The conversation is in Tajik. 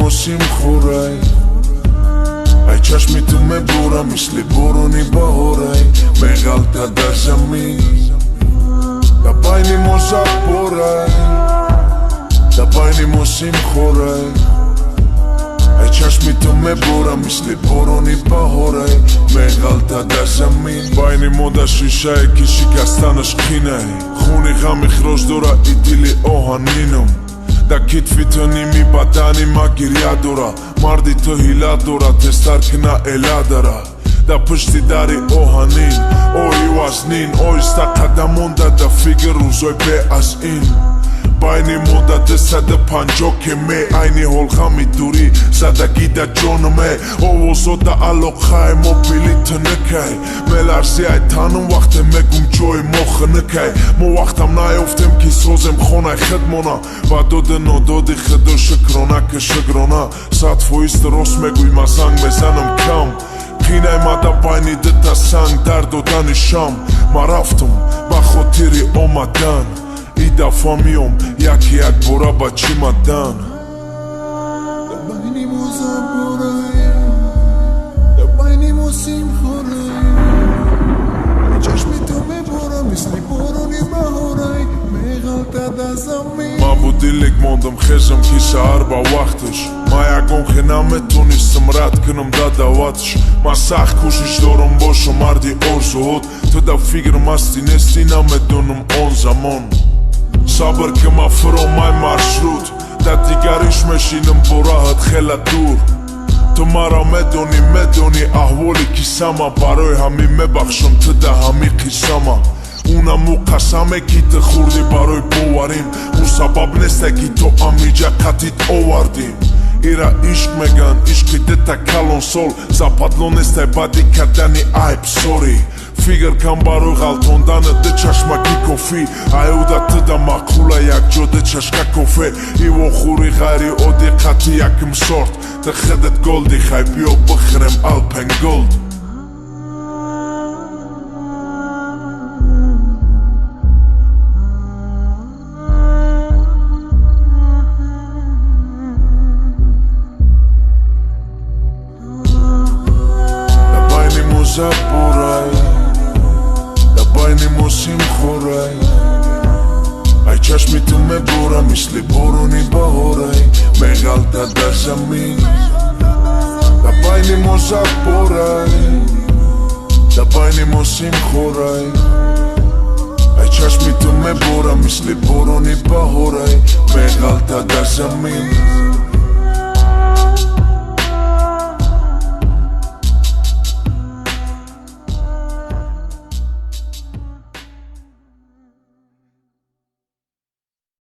mo simchorai Ai chashmi tu me bora misli boroni bahorai Megalta da zamin Da baini mo zaborai Da baini mo simchorai Ai chashmi tu me bora misli boroni bahorai Megalta da zamin Baini mo da shishae ki shikastana shkinai Khuni ghami khrojdora idili ohaninum Da kitfitoni mi badani magiriadora Mardi të hiladora të starkna eladara Da pështi dari ohanin O i waznin O i sta kadamunda da figër uzoj be as in Bajni moda dhe sa dhe panjoke me Ajni holkhami duri sa da gida gjonë me O zota alokaj mobilit të nëkaj Me larsi aj tanën wakte me gum gjoj mokhë nëkaj Mo waktam na joftem ki sozem khonaj khedmona Va do dhe no do di khëdo shëkrona kë shëgrona Sa të fojistë ros me guj mazang me zanëm kam Kinaj ma da bajni dhe ta sang dar do da një sham Ma raftum ba khotiri o ma dan I da famiom, jaki jak bora ba qima dan Da bajni mu zaboraj Da bajni mu simchoraj I qashmi të me bora, misli boroni bahoraj Me galta da zamin Ma budilik mondëm khezëm kisa arba waktësh Ma jagon khena me tuni sëmrat kënëm da davatësh Ma sakh kush i shdorëm boshëm ardi orzo hot Të da figër masti nestina me dunëm on zamon Sabër këma fëro maj marshrut Da digarish me shinëm borahët khela dur Të mara me doni ahvoli kisama Baroj hami me bakshëm të da hami kisama Una mu kasame ki të khurdi baroj bovarim U sabab neste ki to amigja katit ovardim Ira ishk me gan, ishki dhe ta kalon sol Zapadlon neste badi katani ajp, sorry Figër kam baroj galton da në dhe qashma ki kofi Ajo da të da makula jak gjo dhe qashka kofe I vo khuri gajri o di kati jak më sort Të khedet goldi khaj pjo bëkhrem alpen gold Da bajni mu zaboraj Da bajni mo simchoraj Ai qashmi të me bora misli boroni bahoraj Me galta da zamin Da bajni mo zaboraj Da bajni mo simchoraj Ai qashmi të me bora misli boroni bahoraj Me galta da zamin